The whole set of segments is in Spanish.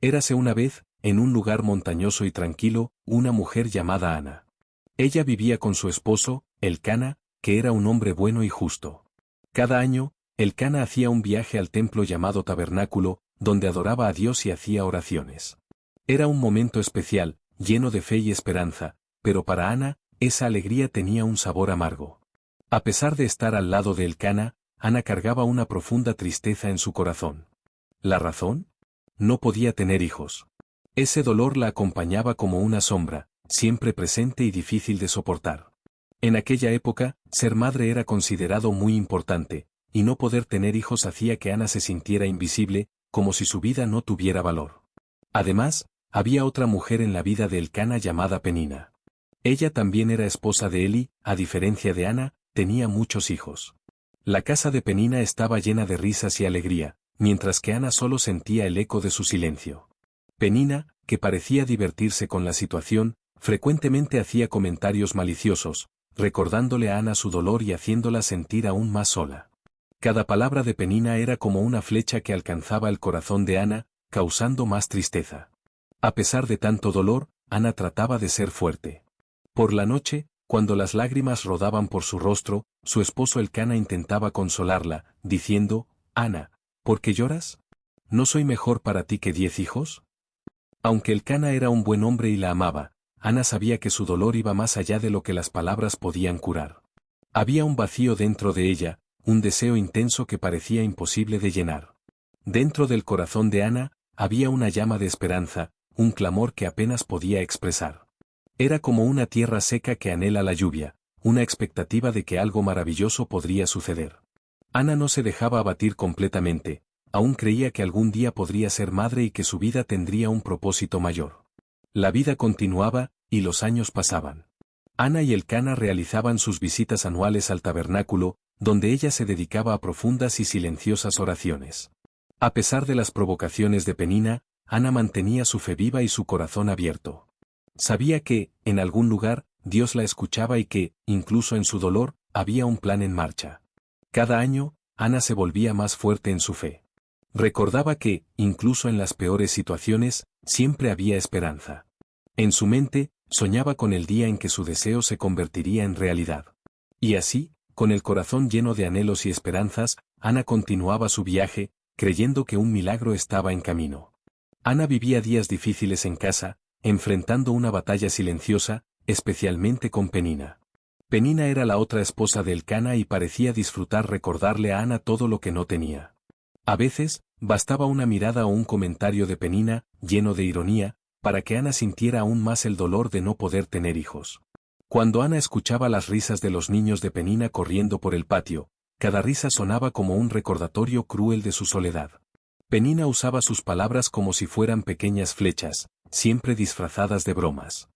Érase una vez, en un lugar montañoso y tranquilo, una mujer llamada Ana. Ella vivía con su esposo, Elcana, que era un hombre bueno y justo. Cada año, Elcana hacía un viaje al templo llamado Tabernáculo, donde adoraba a Dios y hacía oraciones. Era un momento especial, lleno de fe y esperanza, pero para Ana, esa alegría tenía un sabor amargo. A pesar de estar al lado de Elcana, Ana cargaba una profunda tristeza en su corazón. ¿La razón? No podía tener hijos. Ese dolor la acompañaba como una sombra, siempre presente y difícil de soportar. En aquella época, ser madre era considerado muy importante, y no poder tener hijos hacía que Ana se sintiera invisible, como si su vida no tuviera valor. Además, había otra mujer en la vida de Elcana llamada Penina. Ella también era esposa de Eli, a diferencia de Ana, tenía muchos hijos. La casa de Penina estaba llena de risas y alegría, mientras que Ana solo sentía el eco de su silencio. Penina, que parecía divertirse con la situación, frecuentemente hacía comentarios maliciosos, recordándole a Ana su dolor y haciéndola sentir aún más sola. Cada palabra de Penina era como una flecha que alcanzaba el corazón de Ana, causando más tristeza. A pesar de tanto dolor, Ana trataba de ser fuerte. Por la noche, cuando las lágrimas rodaban por su rostro, su esposo Elcana intentaba consolarla, diciendo: «Ana, ¿por qué lloras? ¿No soy mejor para ti que 10 hijos?» Aunque Elcana era un buen hombre y la amaba, Ana sabía que su dolor iba más allá de lo que las palabras podían curar. Había un vacío dentro de ella, un deseo intenso que parecía imposible de llenar. Dentro del corazón de Ana, había una llama de esperanza, un clamor que apenas podía expresar. Era como una tierra seca que anhela la lluvia, una expectativa de que algo maravilloso podría suceder. Ana no se dejaba abatir completamente, aún creía que algún día podría ser madre y que su vida tendría un propósito mayor. La vida continuaba, y los años pasaban. Ana y Elcana realizaban sus visitas anuales al tabernáculo, donde ella se dedicaba a profundas y silenciosas oraciones. A pesar de las provocaciones de Penina, Ana mantenía su fe viva y su corazón abierto. Sabía que, en algún lugar, Dios la escuchaba y que, incluso en su dolor, había un plan en marcha. Cada año, Ana se volvía más fuerte en su fe. Recordaba que, incluso en las peores situaciones, siempre había esperanza. En su mente, soñaba con el día en que su deseo se convertiría en realidad. Y así, con el corazón lleno de anhelos y esperanzas, Ana continuaba su viaje, creyendo que un milagro estaba en camino. Ana vivía días difíciles en casa, enfrentando una batalla silenciosa, especialmente con Penina. Penina era la otra esposa de Elcana y parecía disfrutar recordarle a Ana todo lo que no tenía. A veces, bastaba una mirada o un comentario de Penina, lleno de ironía, para que Ana sintiera aún más el dolor de no poder tener hijos. Cuando Ana escuchaba las risas de los niños de Penina corriendo por el patio, cada risa sonaba como un recordatorio cruel de su soledad. Penina usaba sus palabras como si fueran pequeñas flechas, siempre disfrazadas de bromas.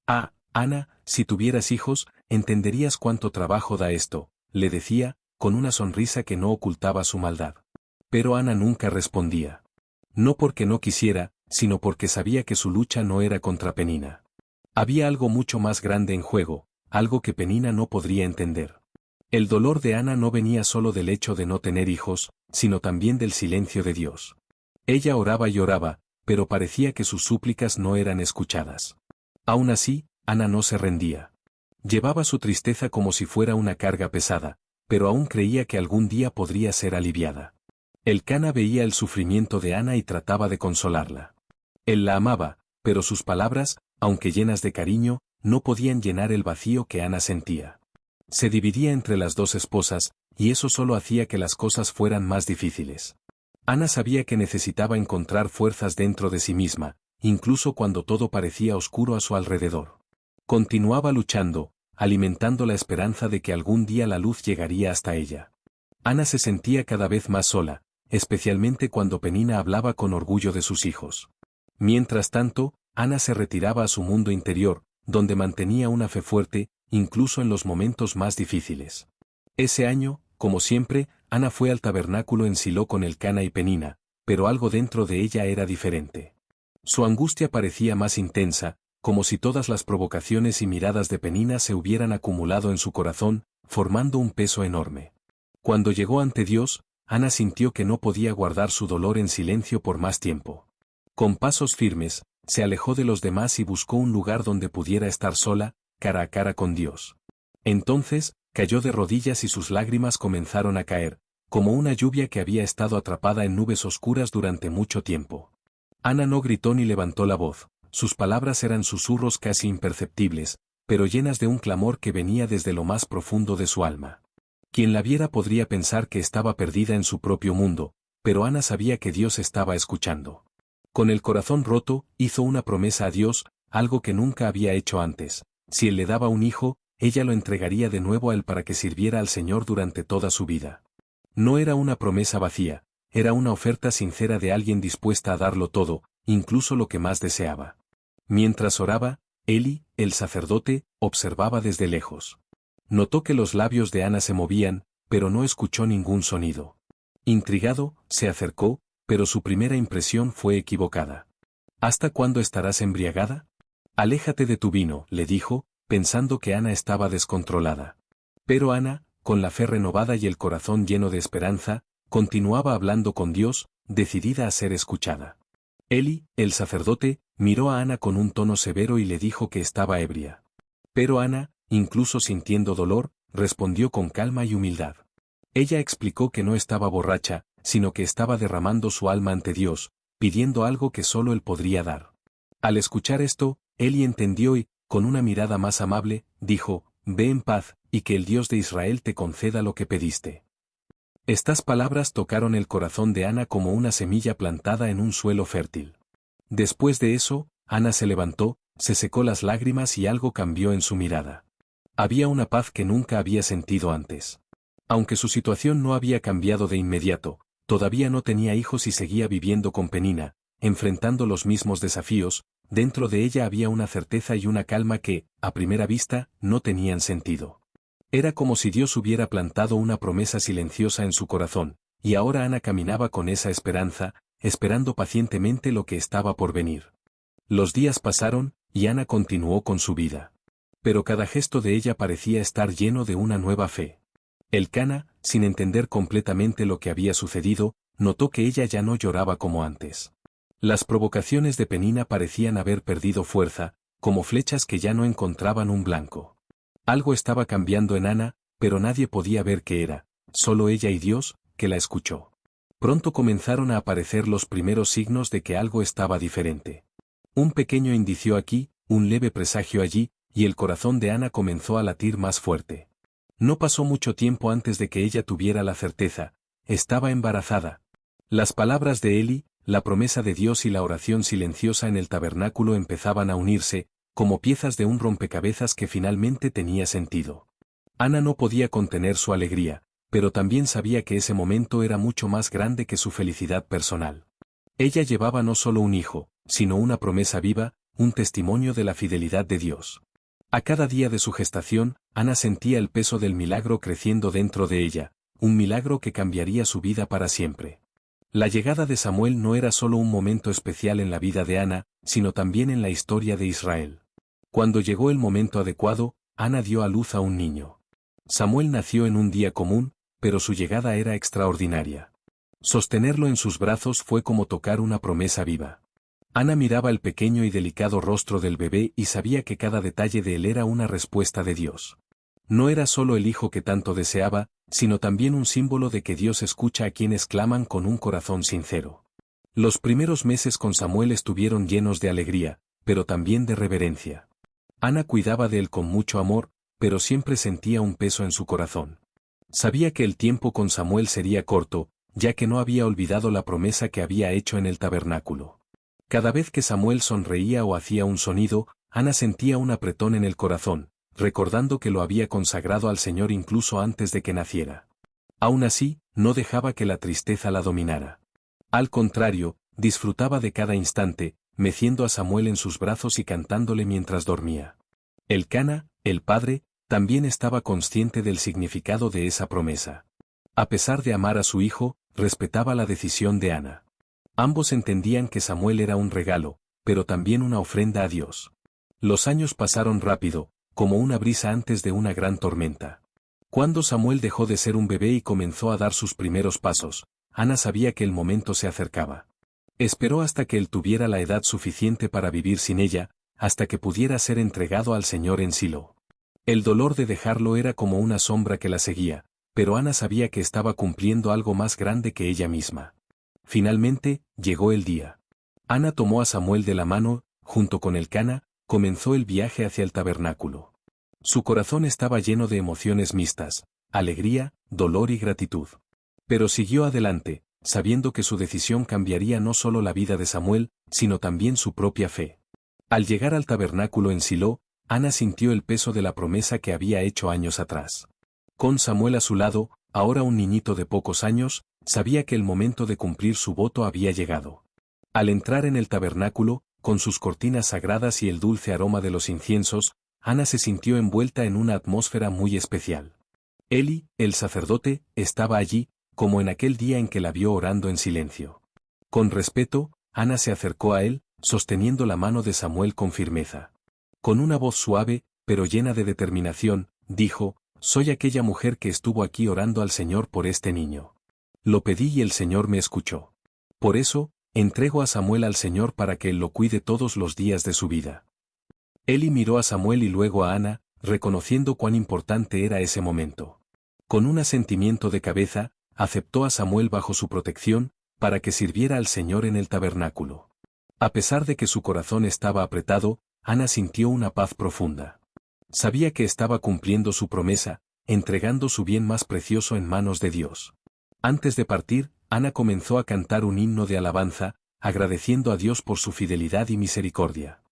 «Ah, Ana, si tuvieras hijos, entenderías cuánto trabajo da esto», le decía, con una sonrisa que no ocultaba su maldad. Pero Ana nunca respondía. No porque no quisiera, sino porque sabía que su lucha no era contra Penina. Había algo mucho más grande en juego, algo que Penina no podría entender. El dolor de Ana no venía solo del hecho de no tener hijos, sino también del silencio de Dios. Ella oraba y oraba, pero parecía que sus súplicas no eran escuchadas. Aún así, Ana no se rendía. Llevaba su tristeza como si fuera una carga pesada, pero aún creía que algún día podría ser aliviada. Elcana veía el sufrimiento de Ana y trataba de consolarla. Él la amaba, pero sus palabras, aunque llenas de cariño, no podían llenar el vacío que Ana sentía. Se dividía entre las dos esposas, y eso solo hacía que las cosas fueran más difíciles. Ana sabía que necesitaba encontrar fuerzas dentro de sí misma, incluso cuando todo parecía oscuro a su alrededor. Continuaba luchando, alimentando la esperanza de que algún día la luz llegaría hasta ella. Ana se sentía cada vez más sola, especialmente cuando Penina hablaba con orgullo de sus hijos. Mientras tanto, Ana se retiraba a su mundo interior, donde mantenía una fe fuerte, incluso en los momentos más difíciles. Ese año, como siempre, Ana fue al tabernáculo en Silo con Elcana y Penina, pero algo dentro de ella era diferente. Su angustia parecía más intensa, como si todas las provocaciones y miradas de Penina se hubieran acumulado en su corazón, formando un peso enorme. Cuando llegó ante Dios, Ana sintió que no podía guardar su dolor en silencio por más tiempo. Con pasos firmes, se alejó de los demás y buscó un lugar donde pudiera estar sola, cara a cara con Dios. Entonces, cayó de rodillas y sus lágrimas comenzaron a caer, como una lluvia que había estado atrapada en nubes oscuras durante mucho tiempo. Ana no gritó ni levantó la voz, sus palabras eran susurros casi imperceptibles, pero llenas de un clamor que venía desde lo más profundo de su alma. Quien la viera podría pensar que estaba perdida en su propio mundo, pero Ana sabía que Dios estaba escuchando. Con el corazón roto, hizo una promesa a Dios, algo que nunca había hecho antes. Si él le daba un hijo, ella lo entregaría de nuevo a él para que sirviera al Señor durante toda su vida. No era una promesa vacía, era una oferta sincera de alguien dispuesta a darlo todo, incluso lo que más deseaba. Mientras oraba, Eli, el sacerdote, observaba desde lejos. Notó que los labios de Ana se movían, pero no escuchó ningún sonido. Intrigado, se acercó, pero su primera impresión fue equivocada. ¿Hasta cuándo estarás embriagada? Aléjate de tu vino, le dijo, pensando que Ana estaba descontrolada. Pero Ana, con la fe renovada y el corazón lleno de esperanza, continuaba hablando con Dios, decidida a ser escuchada. Eli, el sacerdote, miró a Ana con un tono severo y le dijo que estaba ebria. Pero Ana, incluso sintiendo dolor, respondió con calma y humildad. Ella explicó que no estaba borracha, sino que estaba derramando su alma ante Dios, pidiendo algo que solo Él podría dar. Al escuchar esto, Eli entendió y, con una mirada más amable, dijo, «Ve en paz, y que el Dios de Israel te conceda lo que pediste». Estas palabras tocaron el corazón de Ana como una semilla plantada en un suelo fértil. Después de eso, Ana se levantó, se secó las lágrimas y algo cambió en su mirada. Había una paz que nunca había sentido antes. Aunque su situación no había cambiado de inmediato, todavía no tenía hijos y seguía viviendo con Penina, enfrentando los mismos desafíos, dentro de ella había una certeza y una calma que, a primera vista, no tenían sentido. Era como si Dios hubiera plantado una promesa silenciosa en su corazón, y ahora Ana caminaba con esa esperanza, esperando pacientemente lo que estaba por venir. Los días pasaron, y Ana continuó con su vida. Pero cada gesto de ella parecía estar lleno de una nueva fe. Elcana, sin entender completamente lo que había sucedido, notó que ella ya no lloraba como antes. Las provocaciones de Penina parecían haber perdido fuerza, como flechas que ya no encontraban un blanco. Algo estaba cambiando en Ana, pero nadie podía ver qué era, solo ella y Dios, que la escuchó. Pronto comenzaron a aparecer los primeros signos de que algo estaba diferente. Un pequeño indicio aquí, un leve presagio allí, y el corazón de Ana comenzó a latir más fuerte. No pasó mucho tiempo antes de que ella tuviera la certeza, estaba embarazada. Las palabras de Eli, la promesa de Dios y la oración silenciosa en el tabernáculo empezaban a unirse, como piezas de un rompecabezas que finalmente tenía sentido. Ana no podía contener su alegría, pero también sabía que ese momento era mucho más grande que su felicidad personal. Ella llevaba no solo un hijo, sino una promesa viva, un testimonio de la fidelidad de Dios. A cada día de su gestación, Ana sentía el peso del milagro creciendo dentro de ella, un milagro que cambiaría su vida para siempre. La llegada de Samuel no era solo un momento especial en la vida de Ana, sino también en la historia de Israel. Cuando llegó el momento adecuado, Ana dio a luz a un niño. Samuel nació en un día común, pero su llegada era extraordinaria. Sostenerlo en sus brazos fue como tocar una promesa viva. Ana miraba el pequeño y delicado rostro del bebé y sabía que cada detalle de él era una respuesta de Dios. No era solo el hijo que tanto deseaba, sino también un símbolo de que Dios escucha a quienes claman con un corazón sincero. Los primeros meses con Samuel estuvieron llenos de alegría, pero también de reverencia. Ana cuidaba de él con mucho amor, pero siempre sentía un peso en su corazón. Sabía que el tiempo con Samuel sería corto, ya que no había olvidado la promesa que había hecho en el tabernáculo. Cada vez que Samuel sonreía o hacía un sonido, Ana sentía un apretón en el corazón, recordando que lo había consagrado al Señor incluso antes de que naciera. Aún así, no dejaba que la tristeza la dominara. Al contrario, disfrutaba de cada instante, meciendo a Samuel en sus brazos y cantándole mientras dormía. Elcana, el padre, también estaba consciente del significado de esa promesa. A pesar de amar a su hijo, respetaba la decisión de Ana. Ambos entendían que Samuel era un regalo, pero también una ofrenda a Dios. Los años pasaron rápido, como una brisa antes de una gran tormenta. Cuando Samuel dejó de ser un bebé y comenzó a dar sus primeros pasos, Ana sabía que el momento se acercaba. Esperó hasta que él tuviera la edad suficiente para vivir sin ella, hasta que pudiera ser entregado al Señor en Silo. El dolor de dejarlo era como una sombra que la seguía, pero Ana sabía que estaba cumpliendo algo más grande que ella misma. Finalmente, llegó el día. Ana tomó a Samuel de la mano, junto con Elcana, comenzó el viaje hacia el tabernáculo. Su corazón estaba lleno de emociones mixtas, alegría, dolor y gratitud. Pero siguió adelante, sabiendo que su decisión cambiaría no solo la vida de Samuel, sino también su propia fe. Al llegar al tabernáculo en Silo, Ana sintió el peso de la promesa que había hecho años atrás. Con Samuel a su lado, ahora un niñito de pocos años, sabía que el momento de cumplir su voto había llegado. Al entrar en el tabernáculo, con sus cortinas sagradas y el dulce aroma de los inciensos, Ana se sintió envuelta en una atmósfera muy especial. Eli, el sacerdote, estaba allí, como en aquel día en que la vio orando en silencio. Con respeto, Ana se acercó a él, sosteniendo la mano de Samuel con firmeza. Con una voz suave, pero llena de determinación, dijo: «Soy aquella mujer que estuvo aquí orando al Señor por este niño. Lo pedí y el Señor me escuchó. Por eso, entrego a Samuel al Señor para que él lo cuide todos los días de su vida». Eli miró a Samuel y luego a Ana, reconociendo cuán importante era ese momento. Con un asentimiento de cabeza, aceptó a Samuel bajo su protección, para que sirviera al Señor en el tabernáculo. A pesar de que su corazón estaba apretado, Ana sintió una paz profunda. Sabía que estaba cumpliendo su promesa, entregando su bien más precioso en manos de Dios. Antes de partir, Ana comenzó a cantar un himno de alabanza, agradeciendo a Dios por su fidelidad y misericordia.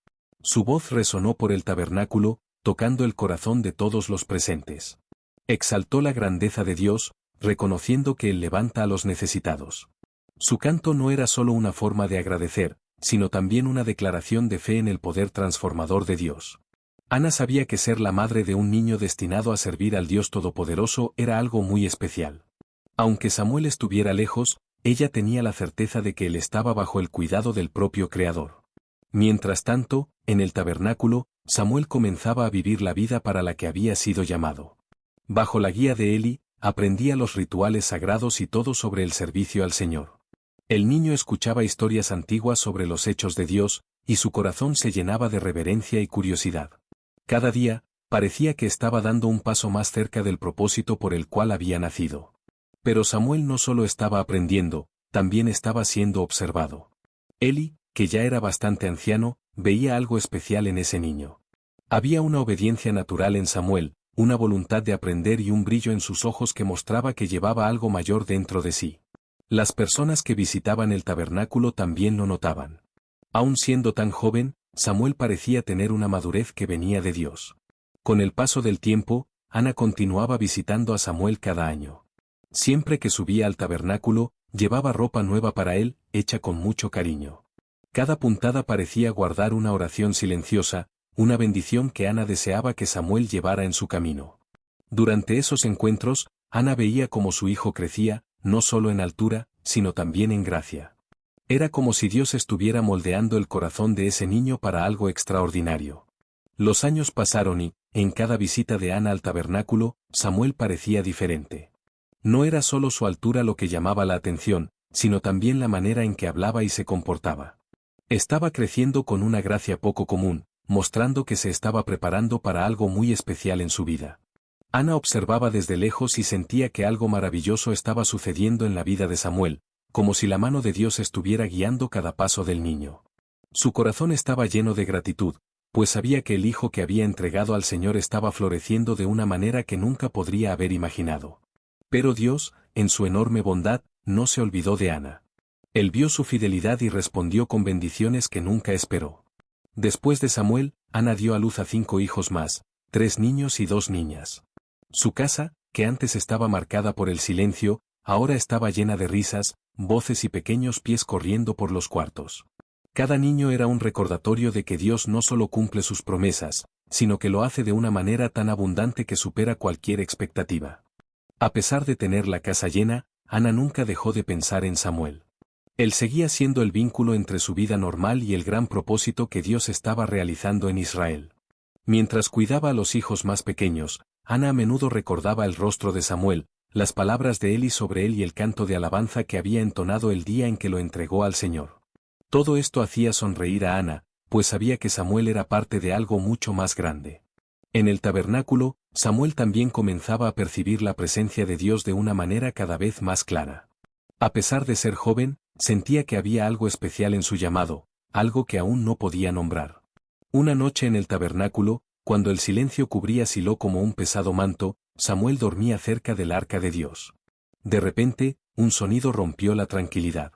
Su voz resonó por el tabernáculo, tocando el corazón de todos los presentes. Exaltó la grandeza de Dios, reconociendo que Él levanta a los necesitados. Su canto no era solo una forma de agradecer, sino también una declaración de fe en el poder transformador de Dios. Ana sabía que ser la madre de un niño destinado a servir al Dios Todopoderoso era algo muy especial. Aunque Samuel estuviera lejos, ella tenía la certeza de que él estaba bajo el cuidado del propio Creador. Mientras tanto, en el tabernáculo, Samuel comenzaba a vivir la vida para la que había sido llamado. Bajo la guía de Eli, aprendía los rituales sagrados y todo sobre el servicio al Señor. El niño escuchaba historias antiguas sobre los hechos de Dios, y su corazón se llenaba de reverencia y curiosidad. Cada día, parecía que estaba dando un paso más cerca del propósito por el cual había nacido. Pero Samuel no solo estaba aprendiendo, también estaba siendo observado. Eli, que ya era bastante anciano, veía algo especial en ese niño. Había una obediencia natural en Samuel, una voluntad de aprender y un brillo en sus ojos que mostraba que llevaba algo mayor dentro de sí. Las personas que visitaban el tabernáculo también lo notaban. Aun siendo tan joven, Samuel parecía tener una madurez que venía de Dios. Con el paso del tiempo, Ana continuaba visitando a Samuel cada año. Siempre que subía al tabernáculo, llevaba ropa nueva para él, hecha con mucho cariño. Cada puntada parecía guardar una oración silenciosa, una bendición que Ana deseaba que Samuel llevara en su camino. Durante esos encuentros, Ana veía cómo su hijo crecía, no solo en altura, sino también en gracia. Era como si Dios estuviera moldeando el corazón de ese niño para algo extraordinario. Los años pasaron y, en cada visita de Ana al tabernáculo, Samuel parecía diferente. No era solo su altura lo que llamaba la atención, sino también la manera en que hablaba y se comportaba. Estaba creciendo con una gracia poco común, mostrando que se estaba preparando para algo muy especial en su vida. Ana observaba desde lejos y sentía que algo maravilloso estaba sucediendo en la vida de Samuel, como si la mano de Dios estuviera guiando cada paso del niño. Su corazón estaba lleno de gratitud, pues sabía que el hijo que había entregado al Señor estaba floreciendo de una manera que nunca podría haber imaginado. Pero Dios, en su enorme bondad, no se olvidó de Ana. Él vio su fidelidad y respondió con bendiciones que nunca esperó. Después de Samuel, Ana dio a luz a 5 hijos más, 3 niños y 2 niñas. Su casa, que antes estaba marcada por el silencio, ahora estaba llena de risas, voces y pequeños pies corriendo por los cuartos. Cada niño era un recordatorio de que Dios no solo cumple sus promesas, sino que lo hace de una manera tan abundante que supera cualquier expectativa. A pesar de tener la casa llena, Ana nunca dejó de pensar en Samuel. Él seguía siendo el vínculo entre su vida normal y el gran propósito que Dios estaba realizando en Israel. Mientras cuidaba a los hijos más pequeños, Ana a menudo recordaba el rostro de Samuel, las palabras de Eli sobre él y el canto de alabanza que había entonado el día en que lo entregó al Señor. Todo esto hacía sonreír a Ana, pues sabía que Samuel era parte de algo mucho más grande. En el tabernáculo, Samuel también comenzaba a percibir la presencia de Dios de una manera cada vez más clara. A pesar de ser joven, sentía que había algo especial en su llamado, algo que aún no podía nombrar. Una noche en el tabernáculo, cuando el silencio cubría Silo como un pesado manto, Samuel dormía cerca del arca de Dios. De repente, un sonido rompió la tranquilidad.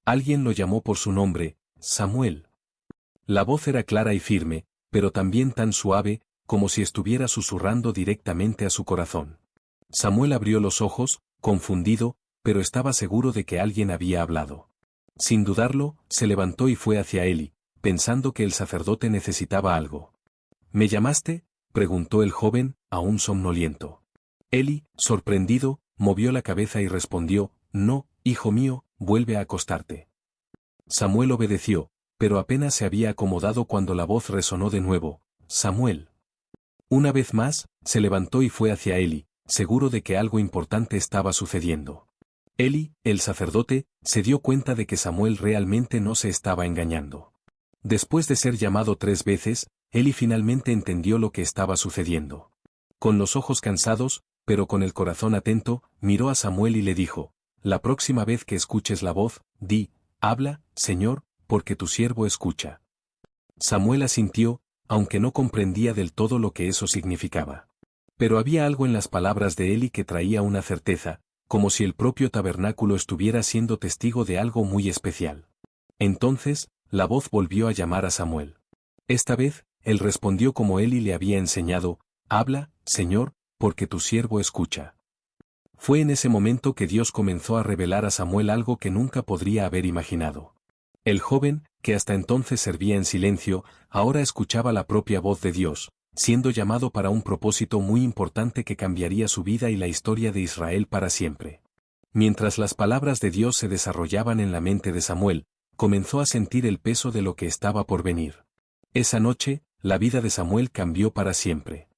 Alguien lo llamó por su nombre, Samuel. La voz era clara y firme, pero también tan suave, como si estuviera susurrando directamente a su corazón. Samuel abrió los ojos, confundido, pero estaba seguro de que alguien había hablado. Sin dudarlo, se levantó y fue hacia Eli, pensando que el sacerdote necesitaba algo. ¿Me llamaste?, preguntó el joven, aún somnoliento. Eli, sorprendido, movió la cabeza y respondió, no, hijo mío, vuelve a acostarte. Samuel obedeció, pero apenas se había acomodado cuando la voz resonó de nuevo, Samuel. Una vez más, se levantó y fue hacia Eli, seguro de que algo importante estaba sucediendo. Eli, el sacerdote, se dio cuenta de que Samuel realmente no se estaba engañando. Después de ser llamado 3 veces, Eli finalmente entendió lo que estaba sucediendo. Con los ojos cansados, pero con el corazón atento, miró a Samuel y le dijo, la próxima vez que escuches la voz, di, habla, Señor, porque tu siervo escucha. Samuel asintió, aunque no comprendía del todo lo que eso significaba. Pero había algo en las palabras de Eli que traía una certeza, como si el propio tabernáculo estuviera siendo testigo de algo muy especial. Entonces, la voz volvió a llamar a Samuel. Esta vez, él respondió como Eli le había enseñado, habla, Señor, porque tu siervo escucha. Fue en ese momento que Dios comenzó a revelar a Samuel algo que nunca podría haber imaginado. El joven, que hasta entonces servía en silencio, ahora escuchaba la propia voz de Dios, siendo llamado para un propósito muy importante que cambiaría su vida y la historia de Israel para siempre. Mientras las palabras de Dios se desarrollaban en la mente de Samuel, comenzó a sentir el peso de lo que estaba por venir. Esa noche, la vida de Samuel cambió para siempre.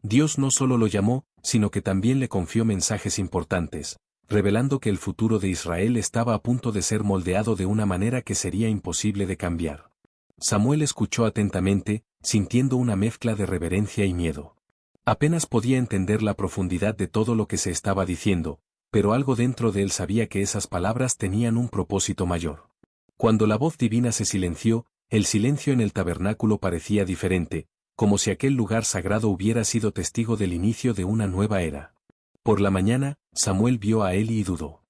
Dios no solo lo llamó, sino que también le confió mensajes importantes, revelando que el futuro de Israel estaba a punto de ser moldeado de una manera que sería imposible de cambiar. Samuel escuchó atentamente, sintiendo una mezcla de reverencia y miedo. Apenas podía entender la profundidad de todo lo que se estaba diciendo, pero algo dentro de él sabía que esas palabras tenían un propósito mayor. Cuando la voz divina se silenció, el silencio en el tabernáculo parecía diferente, como si aquel lugar sagrado hubiera sido testigo del inicio de una nueva era. Por la mañana, Samuel vio a Eli y dudó.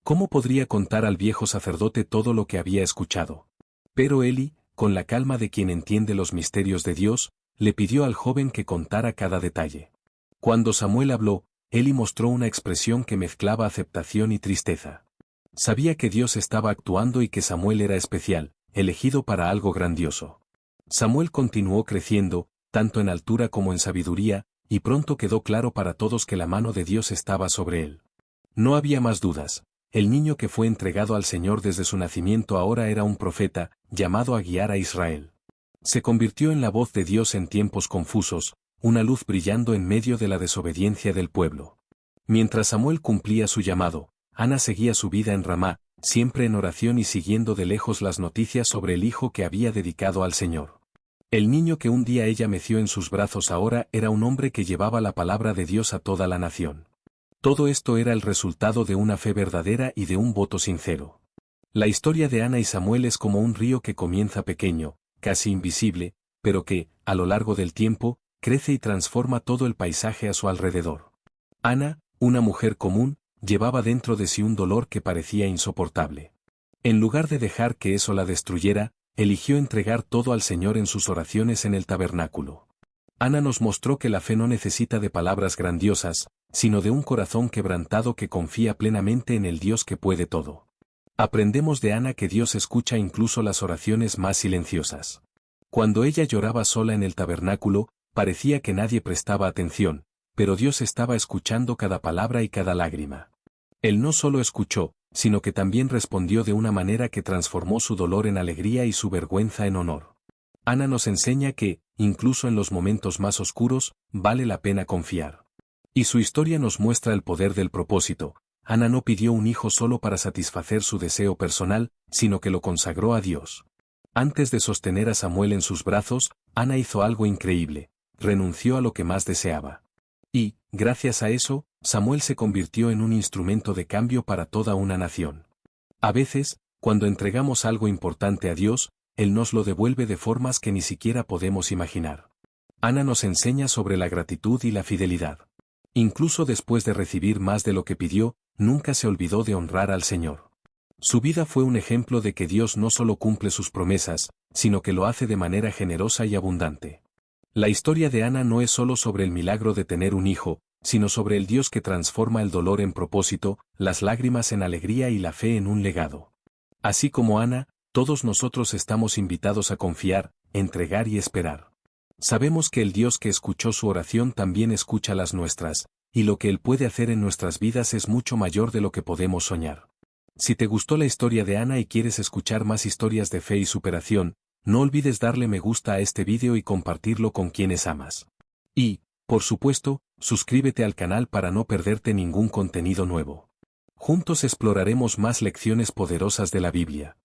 ¿Cómo podría contar al viejo sacerdote todo lo que había escuchado? Pero Eli, con la calma de quien entiende los misterios de Dios, le pidió al joven que contara cada detalle. Cuando Samuel habló, Eli mostró una expresión que mezclaba aceptación y tristeza. Sabía que Dios estaba actuando y que Samuel era especial, elegido para algo grandioso. Samuel continuó creciendo, tanto en altura como en sabiduría, y pronto quedó claro para todos que la mano de Dios estaba sobre él. No había más dudas. El niño que fue entregado al Señor desde su nacimiento ahora era un profeta, llamado a guiar a Israel. Se convirtió en la voz de Dios en tiempos confusos, una luz brillando en medio de la desobediencia del pueblo. Mientras Samuel cumplía su llamado, Ana seguía su vida en Ramá, siempre en oración y siguiendo de lejos las noticias sobre el hijo que había dedicado al Señor. El niño que un día ella meció en sus brazos ahora era un hombre que llevaba la palabra de Dios a toda la nación. Todo esto era el resultado de una fe verdadera y de un voto sincero. La historia de Ana y Samuel es como un río que comienza pequeño, casi invisible, pero que, a lo largo del tiempo, crece y transforma todo el paisaje a su alrededor. Ana, una mujer común, llevaba dentro de sí un dolor que parecía insoportable. En lugar de dejar que eso la destruyera, eligió entregar todo al Señor en sus oraciones en el tabernáculo. Ana nos mostró que la fe no necesita de palabras grandiosas, sino de un corazón quebrantado que confía plenamente en el Dios que puede todo. Aprendemos de Ana que Dios escucha incluso las oraciones más silenciosas. Cuando ella lloraba sola en el tabernáculo, parecía que nadie prestaba atención, pero Dios estaba escuchando cada palabra y cada lágrima. Él no solo escuchó, sino que también respondió de una manera que transformó su dolor en alegría y su vergüenza en honor. Ana nos enseña que, incluso en los momentos más oscuros, vale la pena confiar. Y su historia nos muestra el poder del propósito. Ana no pidió un hijo solo para satisfacer su deseo personal, sino que lo consagró a Dios. Antes de sostener a Samuel en sus brazos, Ana hizo algo increíble: renunció a lo que más deseaba. Y, gracias a eso, Samuel se convirtió en un instrumento de cambio para toda una nación. A veces, cuando entregamos algo importante a Dios, Él nos lo devuelve de formas que ni siquiera podemos imaginar. Ana nos enseña sobre la gratitud y la fidelidad. Incluso después de recibir más de lo que pidió, nunca se olvidó de honrar al Señor. Su vida fue un ejemplo de que Dios no solo cumple sus promesas, sino que lo hace de manera generosa y abundante. La historia de Ana no es solo sobre el milagro de tener un hijo, sino sobre el Dios que transforma el dolor en propósito, las lágrimas en alegría y la fe en un legado. Así como Ana, todos nosotros estamos invitados a confiar, entregar y esperar. Sabemos que el Dios que escuchó su oración también escucha las nuestras, y lo que Él puede hacer en nuestras vidas es mucho mayor de lo que podemos soñar. Si te gustó la historia de Ana y quieres escuchar más historias de fe y superación, no olvides darle me gusta a este vídeo y compartirlo con quienes amas. Y, por supuesto, suscríbete al canal para no perderte ningún contenido nuevo. Juntos exploraremos más lecciones poderosas de la Biblia.